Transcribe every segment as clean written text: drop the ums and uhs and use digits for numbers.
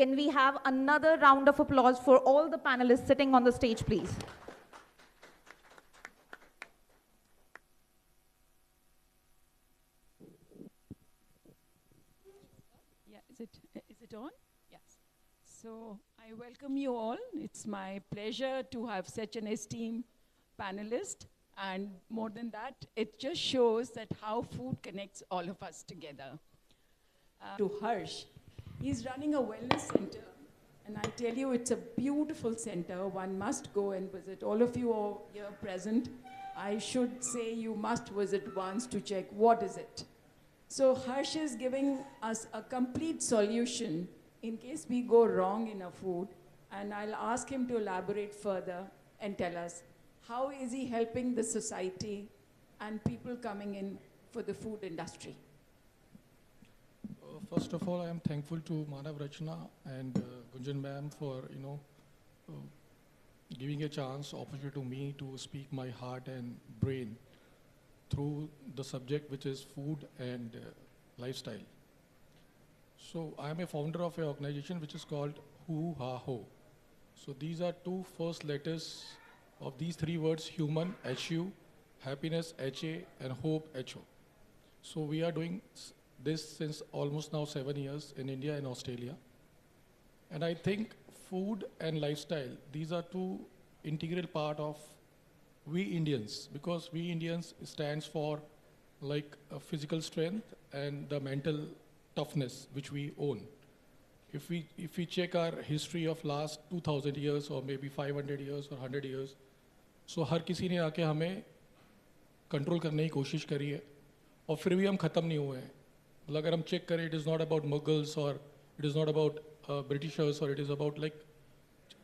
Can we have another round of applause for all the panelists sitting on the stage, please? Yeah, is it on? Yes. So I welcome you all. It's my pleasure to have such an esteemed panelist. And more than that, it just shows that how food connects all of us together. To Harsh, he's running a wellness center. And I tell you, it's a beautiful center. One must go and visit. All of you are here present. I should say you must visit once to check what is it. So Harsh is giving us a complete solution in case we go wrong in our food. And I'll ask him to elaborate further and tell us how is he helping the society and people coming in for the food industry. First of all, I am thankful to Manav Rachna and Gunjan ma'am for giving a chance, opportunity to me to speak my heart and brain through the subject which is food and lifestyle. So I am a founder of an organization which is called Hu Ha Ho. So these are two first letters of these three words: human, HU, happiness, HA, and hope, HO. So we are doing this since almost now 7 years in India and Australia. And I think food and lifestyle, these are two integral part of we Indians, because we Indians stands for like a physical strength and the mental toughness which we own. If we check our history of last 2000 years or maybe 500 years or 100 years, so हर किसी ने आके हमें control करने की कोशिश करी है और फिर भी हम ख़त्म नहीं हुए हैं. मतलब अगर हम चेक करें, it is not about Mughals और it is not about Britishers और इट इज़ अबाउट लाइक,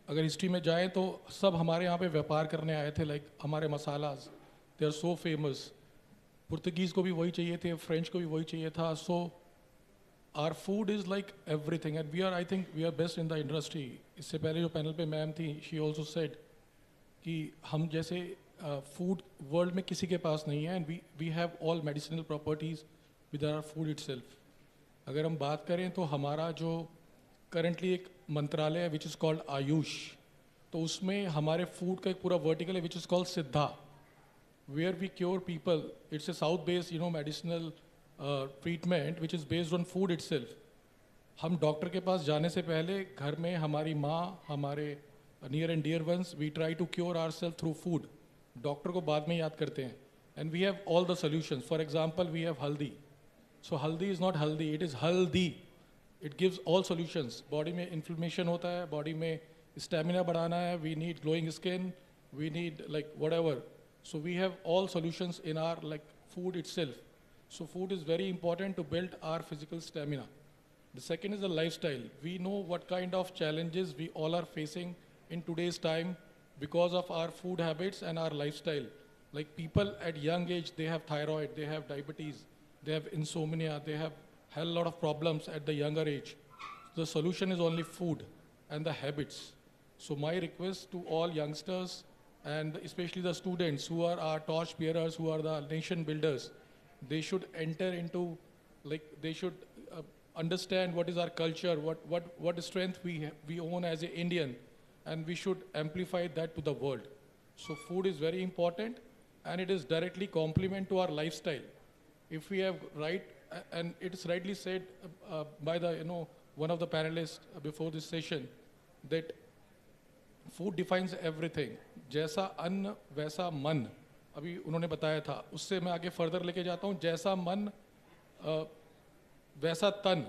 अगर हिस्ट्री में जाएँ तो सब हमारे यहाँ पे व्यापार करने आए थे. लाइक हमारे masalas they are so famous. Portuguese को भी वही चाहिए थे, फ्रेंच को भी वही चाहिए था. So our food is like everything and we are, I think we are best in the industry. इससे पहले जो पैनल पे मैम थी, शी ऑल्सो सेड कि हम जैसे फूड वर्ल्ड में किसी के पास नहीं है. And we have all medicinal properties with our food itself. अगर हम बात करें तो हमारा जो करंटली एक मंत्रालय है विच इज़ कॉल्ड आयुष, तो उसमें हमारे फूड का एक पूरा वर्टिकल है which is called Siddha, where we cure people. It's a south based medicinal treatment which is based on food itself. हम डॉक्टर के पास जाने से पहले घर में हमारी माँ, हमारे near and dear ones, we try to cure our self through food. Doctor को बाद में याद करते हैं. And we have all the solutions. For example, we have haldi. So haldi is not haldi, it is haldi. It gives all solutions. Body में inflammation होता है, body में स्टेमिना बढ़ाना है, we need glowing skin, we need like whatever. So we have all solutions in are like food itself. So food is very important to build our physical stamina. The second is the lifestyle. We know what kind of challenges we all are facing in today's time because of our food habits and our lifestyle. Like people at young age, they have thyroid, they have diabetes, they have insomnia, they have a lot of problems at the younger age. The solution is only food and the habits. So my request to all youngsters and especially the students who are our torch bearers, who are the nation builders, they should enter into, like they should understand what is our culture, what strength we own as an Indian, and we should amplify that to the world. So food is very important and it is directly complement to our lifestyle. If we have right, and it is rightly said by the one of the panelists before this session, that food defines everything. जैसा अन्न वैसा मन, अभी उन्होंने बताया था. उससे मैं आगे फर्दर लेके जाता हूँ. जैसा मन वैसा तन,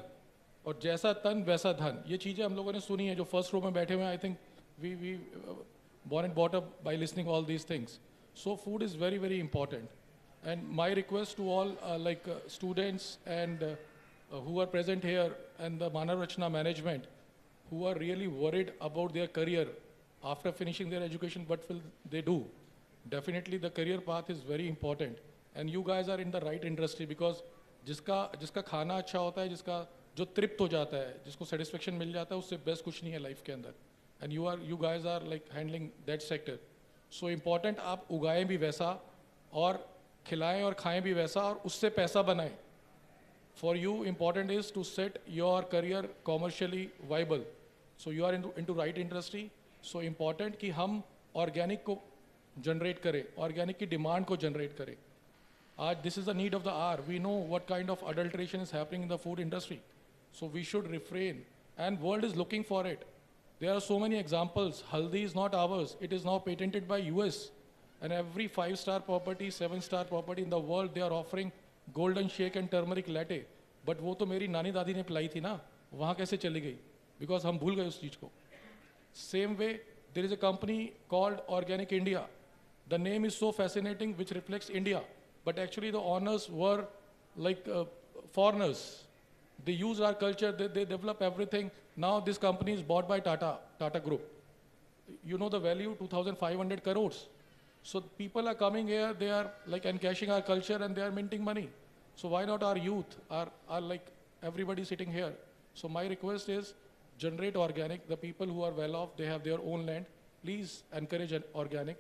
और जैसा तन वैसा धन. ये चीज़ें हम लोगों ने सुनी है जो फर्स्ट रो में बैठे हुए हैं. I think we born and brought up by listening all these things. So food is very, very important. And my request to all students and who are present here and the Manav Rachna management who are really worried about their career after finishing their education, what will they do? Definitely the career path is very important. And you guys are in the right industry because जिसका खाना अच्छा होता है, जिसका जो तृप्त हो जाता है, जिसको सेटिस्फेक्शन मिल जाता है, उससे बेस्ट कुछ नहीं है लाइफ के अंदर. And you guys are like handling that sector. So important आप उगाएं भी वैसा और खिलाएं और खाएं भी वैसा और उससे पैसा बनाएं. For you important is to set your career commercially viable. So you are into right industry. So important कि हम organic को generate करें, organic की demand को generate करें. This is the need of the hour. We know what kind of adulteration is happening in the food industry. So we should refrain. And world is looking for it. There are so many examples. Haldi is not ours. It is now patented by US. And every 5-star property, 7-star property in the world, they are offering golden shake and turmeric latte. But वो तो मेरी नानी दादी ने पिलाई थी ना, वहाँ कैसे चली गई? Because हम भूल गए उस चीज़ को. Same way, there is a company called Organic India. The name is so fascinating, which reflects India. But actually the owners were like foreigners. They use our culture, they develop everything. Now this company is bought by Tata Group. You know the value, 2,500 crores. So people are coming here, they are like encashing our culture and they are minting money. So why not our youth, are like everybody sitting here. So my request is generate organic. The people who are well off, they have their own land. Please encourage organic.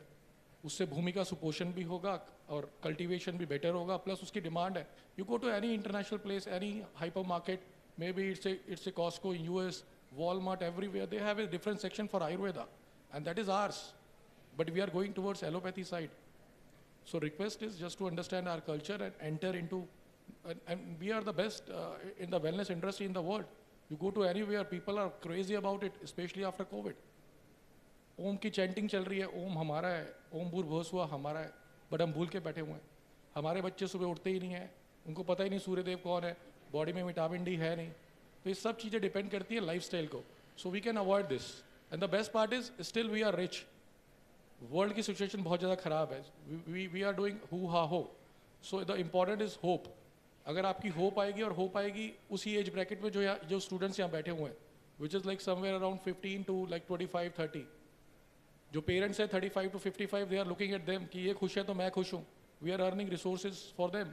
उससे भूमि का सुपोषण भी होगा और cultivation भी better होगा plus उसकी demand है you go to any international place any hypermarket maybe it's a Costco in US Walmart everywhere they have a different section for Ayurveda and that is ours but we are going towards allopathy side so request is just to understand our culture and enter into and we are the best in the wellness industry in the world. You go to anywhere, people are crazy about it, especially after COVID. ओम की chanting चल रही है, ओम हमारा है, ओम भूर्भुवस्सुवः हमारा है, but हम भूल के बैठे हुए हैं. हमारे बच्चे सुबह उठते ही नहीं हैं, उनको पता ही नहीं सूर्यदेव कौन है, बॉडी में विटामिन डी है नहीं. तो ये सब चीज़ें डिपेंड करती है लाइफस्टाइल को. So we can avoid this and the best part is still we are rich. World की सिचुएशन बहुत ज़्यादा ख़राब है. वी आर डूइंग हु हा हो. सो द इम्पॉर्टेंट इज़ होप. अगर आपकी होप आएगी और होप आएगी उसी एज ब्रैकेट में जो स्टूडेंट्स यहाँ बैठे हुए हैं, which is like somewhere around 15 to like 25-30. जो पेरेंट्स है 35 to 55, they are looking at them कि ये खुश है तो मैं खुश हूँ. We are earning resources for them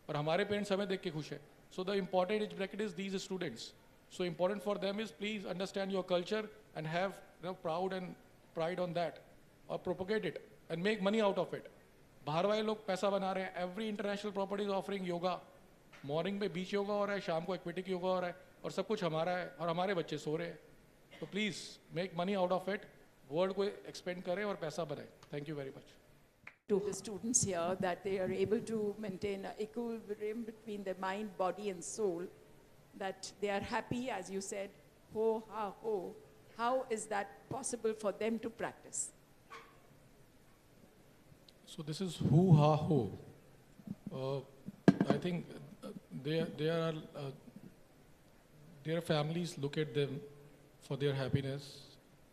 और हमारे पेरेंट्स हमें देख के खुश है. So the important age bracket is these students. So important for them is please understand your culture and have proud and pride on that और propagate it and make money out of it. बाहर वाले लोग पैसा बना रहे हैं. Every international property is offering yoga. Morning में बीच योगा हो रहा है, शाम को एक्वेटिक योगा हो रहा है और सब कुछ हमारा है और हमारे बच्चे सो रहे हैं. तो please make money out of it. World को एक्सपेंड करें और पैसा बनाए. Thank you very much. To the students here that they are able to maintain an equilibrium between their mind, body and soul, that they are happy, as you said, ho, ha, ho. How is that possible for them to practice? So this is who ha ho. I think their families look at them for their happiness.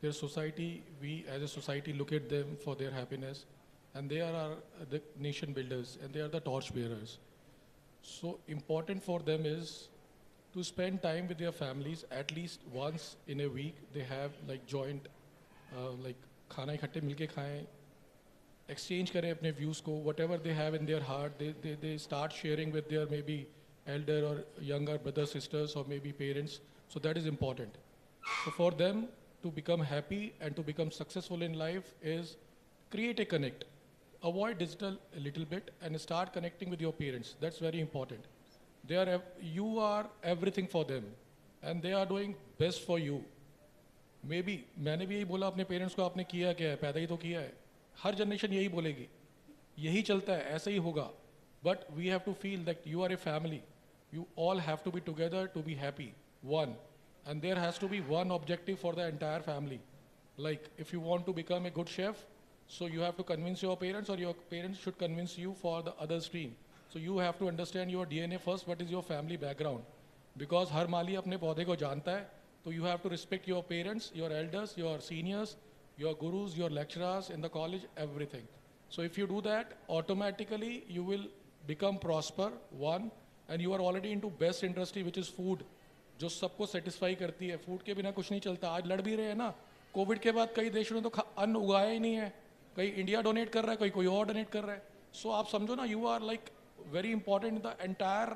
Their society, we as a society look at them for their happiness, and they are the nation builders and they are the torch bearers. So important for them is to spend time with their families at least once in a week. They have like joint like खाना इकट्ठे मिलके खाएं, exchange करें अपने views को, whatever they have in their heart, they start sharing with their maybe elder or younger brothers, sisters, or maybe parents. So that is important. So for them to become happy and to become successful in life is create a connect. Avoid digital a little bit and start connecting with your parents. That's very important. You are everything for them and they are doing best for you. Maybe मैंने भी यही बोला अपने parents को, आपने किया क्या है, पैदा ही तो किया है. हर जनरेशन यही बोलेगी, यही चलता है, ऐसा ही होगा. But we have to feel that you are a family. You all have to be together to be happy. One. And there has to be one objective for the entire family. Like if you want to become a good chef, so you have to convince your parents or your parents should convince you for the other stream. So you have to understand your DNA first, what is your family background. Because हर माली अपने पौधे को जानता है, तो you have to respect your parents, your elders, your seniors, your gurus, your lecturers in the college, everything. So if you do that, automatically you will become prosper, one, and you are already into best industry which is food. जो सबको satisfy करती है. Food के बिना कुछ नहीं चलता. आज लड़ भी रहे हैं ना, कोविड के बाद कई देशों ने तो अन्न उगाया ही नहीं है. कई इंडिया डोनेट कर रहा है, कोई और डोनेट कर रहा है. सो आप समझो ना, you are like very important in the entire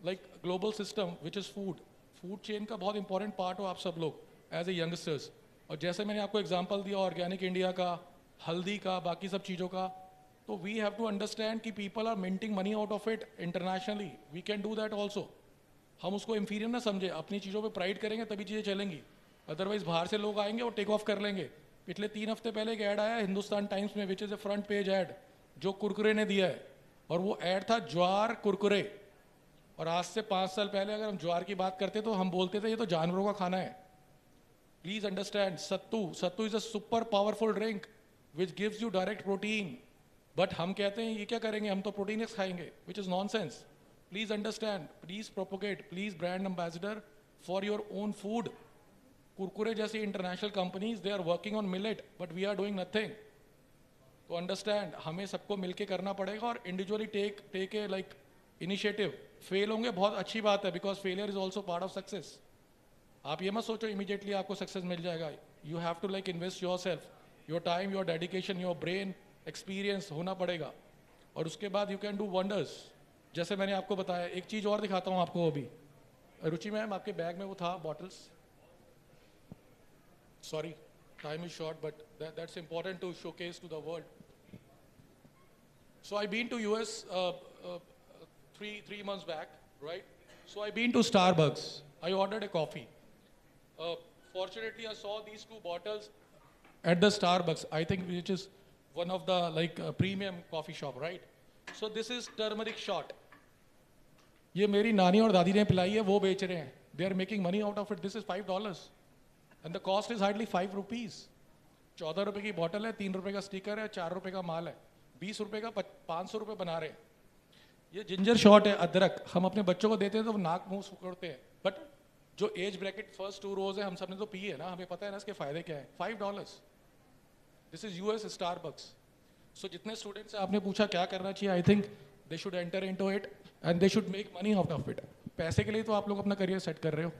like global system which is food. Food chain का बहुत इंपॉर्टेंट पार्ट हो आप सब लोग एज ए यंगस्टर्स. और जैसे मैंने आपको एग्जाम्पल दिया ऑर्गेनिक इंडिया का, हल्दी का, बाकी सब चीज़ों का, तो वी हैव टू अंडरस्टैंड कि people are minting money out of it internationally. We can do that also. हम उसको इंफीरियर ना समझे, अपनी चीज़ों पे प्राइड करेंगे तभी चीज़ें चलेंगी. अदरवाइज बाहर से लोग आएंगे और टेक ऑफ कर लेंगे। पिछले 3 हफ्ते पहले एक ऐड आया हिंदुस्तान टाइम्स में, which is a front page add, जो कुरकुरे ने दिया है, और वो ऐड था ज्वार कुरकुरे। और आज से 5 साल पहले अगर हम ज्वार की बात करते तो हम बोलते थे ये तो जानवरों का खाना है। Please understand, sattu is a super powerful drink which gives you direct protein, but हम कहते हैं ये क्या करेंगे, हम तो प्रोटीन एक्स खाएंगे, which is nonsense. Please understand, please propagate, please brand ambassador for your own food. Kurkure जैसी international companies, they are working on millet, but we are doing nothing. तो अंडरस्टैंड, हमें सबको मिलके करना पड़ेगा और individually take a like initiative. Fail होंगे बहुत अच्छी बात है, because failure is also part of success. आप ये मत सोचो इमीडिएटली आपको सक्सेस मिल जाएगा। You have to like invest your self, your time, your dedication, your brain, experience होना पड़ेगा, और उसके बाद यू कैन डू वंडर्स। जैसे मैंने आपको बताया, एक चीज़ और दिखाता हूँ आपको अभी। रुचि मैम, आपके बैग में वो था bottles, sorry, time is short, but that's important to showcase to the world. So I've been to US three months back, right? So I've been to Starbucks. I ordered a coffee. Fortunately, I saw these 2 bottles at the Starbucks, I think, which is one of the like premium coffee shop, right? So this is turmeric shot. ये मेरी नानी और दादी ने पिलाई है, वो बेच रहे हैं। They are making money out of it. This is $5. And the cost is hardly 5 rupees. 14 रुपये की बॉटल है, 3 रुपये का स्टिकर है, 4 रुपये का माल है, 20 रुपये का 500 रुपये बना रहे हैं। ये जिंजर शॉट है, अदरक, हम अपने बच्चों को देते हैं तो वो नाक मुंह सुकड़ते हैं, बट जो एज ब्रैकेट फर्स्ट 2 रोज है हम सब ने तो पी है ना, हमें पता है ना इसके फायदे क्या है। $5। This is US Starbucks. सो जितने स्टूडेंट्स से आपने पूछा क्या करना चाहिए, I think they should enter into it and they should make money out of it. पैसे के लिए तो आप लोग अपना करियर सेट कर रहे हो।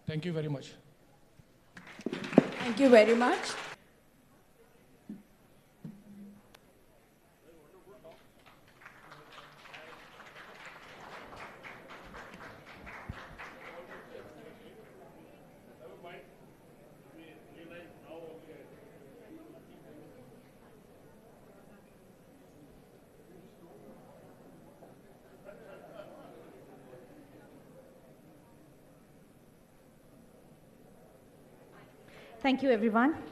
Thank you very much. Thank you very much. Thank you, everyone.